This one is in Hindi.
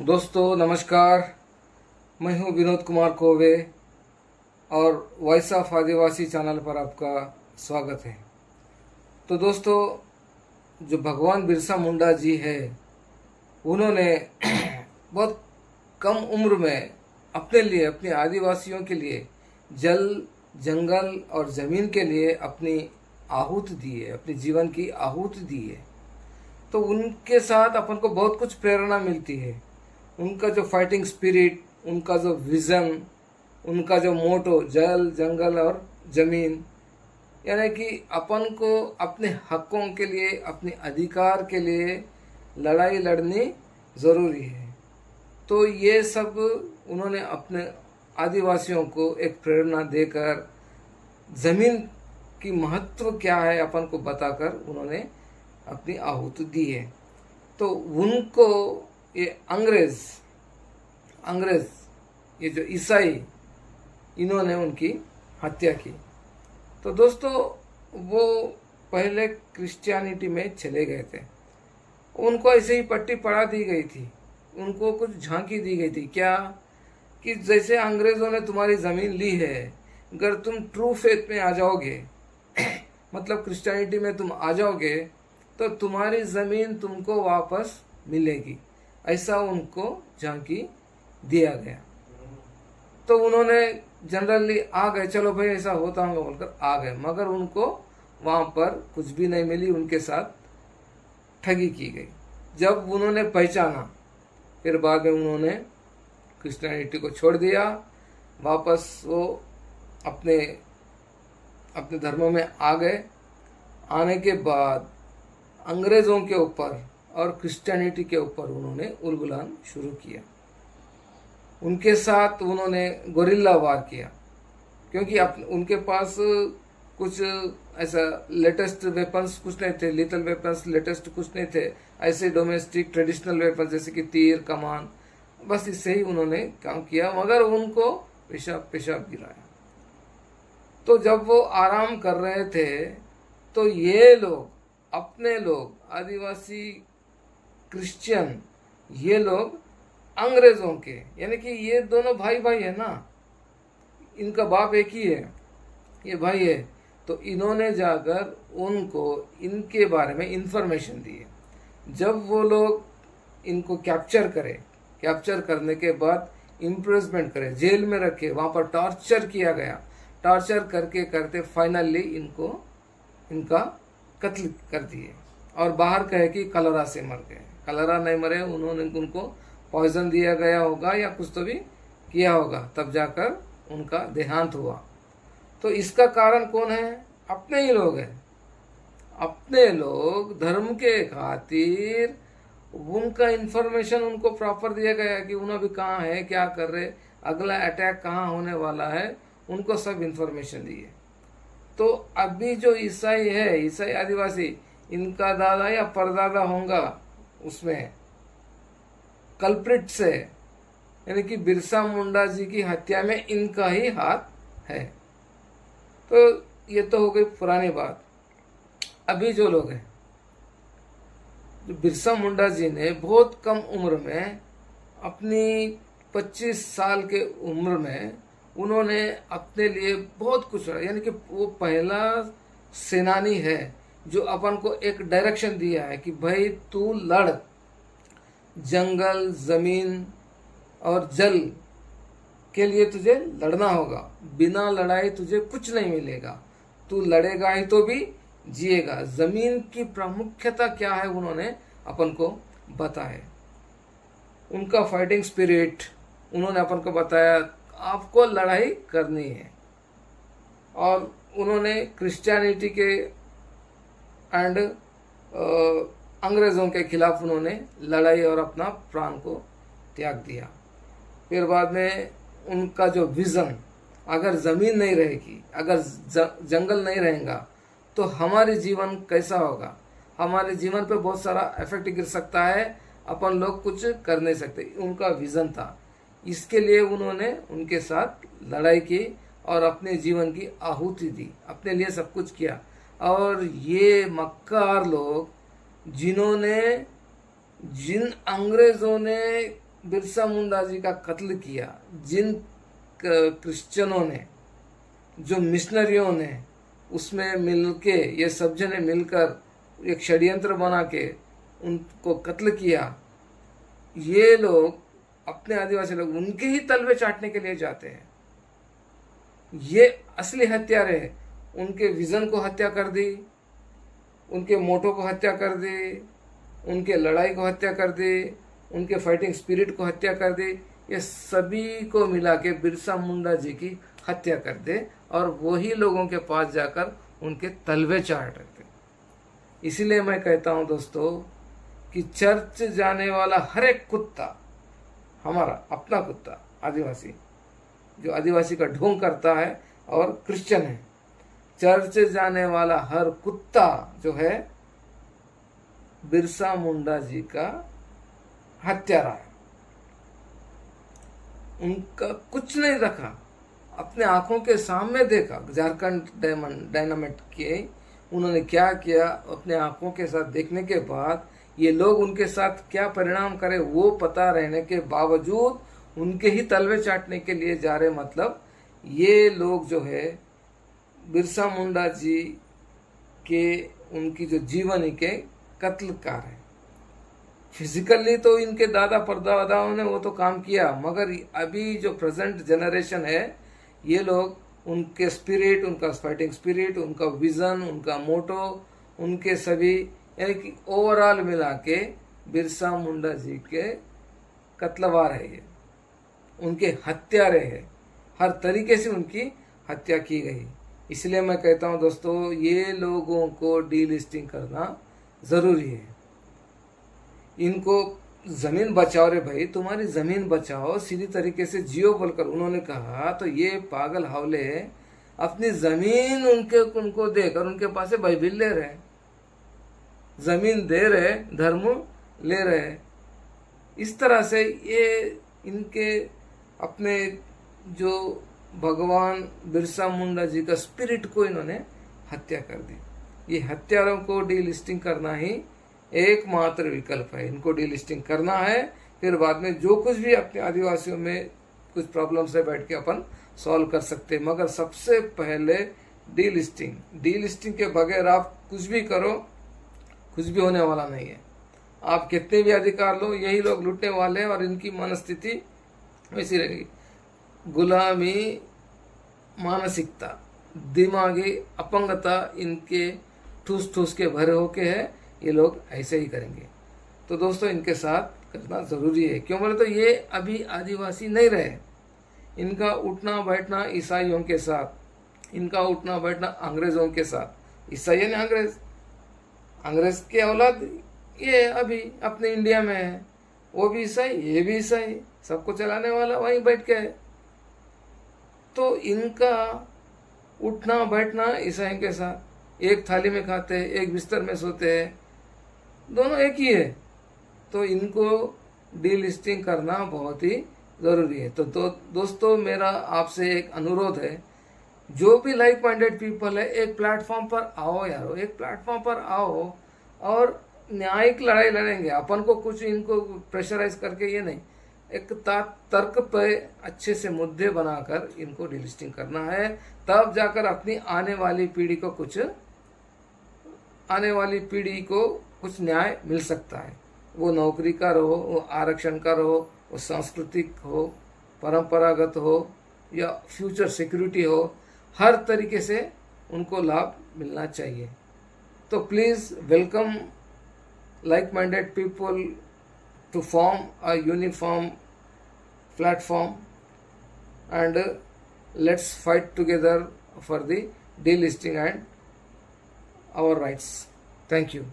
दोस्तों नमस्कार। मैं हूं विनोद कुमार कोवे और वॉइस ऑफ आदिवासी चैनल पर आपका स्वागत है। तो दोस्तों, जो भगवान बिरसा मुंडा जी है, उन्होंने बहुत कम उम्र में अपने लिए, अपने आदिवासियों के लिए जल, जंगल और ज़मीन के लिए अपनी आहुति दी है, अपने जीवन की आहुति दी है। तो उनके साथ अपन को बहुत कुछ प्रेरणा मिलती है। उनका जो फाइटिंग स्पिरिट, उनका जो विज़न, उनका जो मोटो जल, जंगल और ज़मीन, यानी कि अपन को अपने हकों के लिए, अपने अधिकार के लिए लड़ाई लड़नी ज़रूरी है। तो ये सब उन्होंने अपने आदिवासियों को एक प्रेरणा देकर, ज़मीन की महत्व क्या है अपन को बताकर उन्होंने अपनी आहुति दी है। तो उनको ये अंग्रेज ये जो ईसाई, इन्होंने उनकी हत्या की। तो दोस्तों, वो पहले क्रिश्चियनिटी में चले गए थे। उनको ऐसे ही पट्टी पढ़ा दी गई थी, उनको कुछ झांकी दी गई थी क्या, कि जैसे अंग्रेज़ों ने तुम्हारी ज़मीन ली है, अगर तुम ट्रू फेथ में आ जाओगे मतलब क्रिश्चियनिटी में तुम आ जाओगे, तो तुम्हारी ज़मीन तुमको वापस मिलेगी। ऐसा उनको झांकी दिया गया। तो उन्होंने जनरली आ गए, चलो भाई ऐसा होता होगा बोलकर आ गए, मगर उनको वहाँ पर कुछ भी नहीं मिली, उनके साथ ठगी की गई। जब उन्होंने पहचाना, फिर बाद में उन्होंने क्रिश्चियनिटी को छोड़ दिया, वापस वो अपने अपने धर्म में आ गए। आने के बाद अंग्रेज़ों के ऊपर और क्रिश्चियनिटी के ऊपर उन्होंने उलगुलान शुरू किया। उनके साथ उन्होंने गोरिल्ला वार किया, क्योंकि उनके पास कुछ ऐसा लेटेस्ट वेपन्स कुछ नहीं थे, लिथल वेपन्स लेटेस्ट कुछ नहीं थे, ऐसे डोमेस्टिक ट्रेडिशनल वेपन्स जैसे कि तीर, कमान, बस इससे ही उन्होंने काम किया, मगर उनको पेशाब गिराया। तो जब वो आराम कर रहे थे, तो ये लोग, अपने लोग, आदिवासी क्रिश्चियन, ये लोग अंग्रेज़ों के, यानी कि ये दोनों भाई है ना, इनका बाप एक ही है, ये भाई है। तो इन्होंने जाकर उनको इनके बारे में इंफॉर्मेशन दी है। जब वो लोग इनको कैप्चर करने के बाद इम्प्रिजमेंट करे, जेल में रखे, वहाँ पर टॉर्चर किया गया। टॉर्चर करते फाइनली इनका कत्ल कर दिए, और बाहर कहे कि कलरा से मर गए। कलरा नहीं मरे, उन्होंने उनको पॉइजन दिया गया होगा या कुछ तो भी किया होगा, तब जाकर उनका देहांत हुआ। तो इसका कारण कौन है? अपने ही लोग हैं। अपने लोग धर्म के खातिर उनका इंफॉर्मेशन उनको प्रॉपर दिया गया कि उन्हें भी कहाँ है, क्या कर रहे, अगला अटैक कहाँ होने वाला है, उनको सब इंफॉर्मेशन दिए। तो अभी जो ईसाई है, ईसाई आदिवासी, इनका दादा या परदादा होगा उसमें कल्प्रिट से, यानी कि बिरसा मुंडा जी की हत्या में इनका ही हाथ है। तो ये तो हो गई पुरानी बात। अभी जो लोग हैं, जो बिरसा मुंडा जी ने बहुत कम उम्र में, अपनी 25 साल के उम्र में, उन्होंने अपने लिए बहुत कुछ, यानी कि वो पहला सेनानी है जो अपन को एक डायरेक्शन दिया है कि भाई तू लड़, जंगल, जमीन और जल के लिए तुझे लड़ना होगा, बिना लड़ाई तुझे कुछ नहीं मिलेगा, तू लड़ेगा ही तो भी जिएगा। जमीन की प्रामुख्यता क्या है उन्होंने अपन को बताया। उनका फाइटिंग स्पिरिट उन्होंने अपन को बताया, आपको लड़ाई करनी है। और उन्होंने क्रिश्चियनिटी के एंड अंग्रेज़ों के खिलाफ उन्होंने लड़ाई और अपना प्राण को त्याग दिया। फिर बाद में उनका जो विज़न, अगर ज़मीन नहीं रहेगी, अगर जंगल नहीं रहेगा, तो हमारे जीवन कैसा होगा, हमारे जीवन पे बहुत सारा इफेक्ट गिर सकता है, अपन लोग कुछ कर नहीं सकते। उनका विज़न था, इसके लिए उन्होंने उनके साथ लड़ाई की और अपने जीवन की आहुति दी, अपने लिए सब कुछ किया। और ये मक्कार लोग, जिन अंग्रेज़ों ने बिरसा मुंडा जी का कत्ल किया, जिन क्रिश्चियनों ने, जो मिशनरियों ने उसमें मिलके, ये सब जने मिलकर एक षड्यंत्र बना के उनको कत्ल किया, ये लोग अपने आदिवासी लोग उनके ही तलवे चाटने के लिए जाते हैं। ये असली हत्यारे हैं। उनके विजन को हत्या कर दी, उनके मोटो को हत्या कर दी, उनके लड़ाई को हत्या कर दी, उनके फाइटिंग स्पिरिट को हत्या कर दी। ये सभी को मिला के बिरसा मुंडा जी की हत्या कर दे और वही लोगों के पास जाकर उनके तलवे चाट रहे। इसीलिए मैं कहता हूं दोस्तों कि चर्च जाने वाला हर एक कुत्ता, हमारा अपना कुत्ता आदिवासी, जो आदिवासी का ढोंग करता है और क्रिश्चियन है, चर्च जाने वाला हर कुत्ता जो है बिरसा मुंडा जी का हत्यारा है। उनका कुछ नहीं रखा, अपने आंखों के सामने देखा झारखंड डायनामाइट के उन्होंने क्या किया। अपने आंखों के साथ देखने के बाद ये लोग उनके साथ क्या परिणाम करे वो पता रहने के बावजूद उनके ही तलवे चाटने के लिए जा रहे। मतलब ये लोग जो है बिरसा मुंडा जी के, उनकी जो जीवनी के कत्लकार है। फिजिकली तो इनके दादा परदादाओं ने वो तो काम किया, मगर अभी जो प्रेजेंट जनरेशन है ये लोग उनके स्पिरिट, उनका फाइटिंग स्पिरिट, उनका विजन, उनका मोटो, उनके सभी यानी कि ओवरऑल मिला के बिरसा मुंडा जी के कत्लवार है, ये उनके हत्यारे है। हर तरीके से उनकी हत्या की गई। इसलिए मैं कहता हूं दोस्तों, ये लोगों को डीलिस्टिंग करना जरूरी है। इनको जमीन बचाओ रे भाई, तुम्हारी जमीन बचाओ, सीधी तरीके से जियो बोलकर उन्होंने कहा। तो ये पागल हावले अपनी जमीन उनको देकर उनके पास से बाइबिल ले रहे, जमीन दे रहे, धर्म ले रहे। इस तरह से ये इनके अपने जो भगवान बिरसा मुंडा जी का स्पिरिट को इन्होंने हत्या कर दी। ये हत्यारों को डीलिस्टिंग करना ही एकमात्र विकल्प है। इनको डीलिस्टिंग करना है, फिर बाद में जो कुछ भी अपने आदिवासियों में कुछ प्रॉब्लम से बैठ के अपन सॉल्व कर सकते हैं। मगर सबसे पहले डीलिस्टिंग के बगैर आप कुछ भी करो, कुछ भी होने वाला नहीं है। आप कितने भी अधिकार लो, यही लोग लूटने वाले हैं और इनकी मनस्थिति वैसी रहेगी। गुलामी मानसिकता, दिमागी अपंगता इनके ठूस ठूस के भरे होके है। ये लोग ऐसे ही करेंगे। तो दोस्तों इनके साथ करना जरूरी है। क्यों बोले तो ये अभी आदिवासी नहीं रहे। इनका उठना बैठना ईसाइयों के साथ, इनका उठना बैठना अंग्रेजों के साथ। ईसाई ने अंग्रेज के औलाद ये अभी अपने इंडिया में है, वो भी ईसाई, ये भी ईसाई, सबको चलाने वाला वहीं बैठ के है। तो इनका उठना बैठना ईसाइयों के साथ, एक थाली में खाते हैं, एक बिस्तर में सोते हैं, दोनों एक ही है। तो इनको डीलिस्टिंग करना बहुत ही जरूरी है। तो दोस्तों मेरा आपसे एक अनुरोध है, जो भी लाइक माइंडेड पीपल है, एक प्लेटफॉर्म पर आओ यारो, एक प्लेटफॉर्म पर आओ और न्यायिक लड़ाई लड़ेंगे। अपन को कुछ इनको प्रेशराइज करके ये नहीं, एक तर्क पे अच्छे से मुद्दे बनाकर इनको डिलिस्टिंग करना है। तब जाकर अपनी आने वाली पीढ़ी को कुछ न्याय मिल सकता है। वो नौकरी का रहो, वो आरक्षण का रहो, वो सांस्कृतिक हो, परंपरागत हो या फ्यूचर सिक्योरिटी हो, हर तरीके से उनको लाभ मिलना चाहिए। तो please welcome like-minded people to form a uniform platform and let's fight together for the delisting and our rights. Thank you.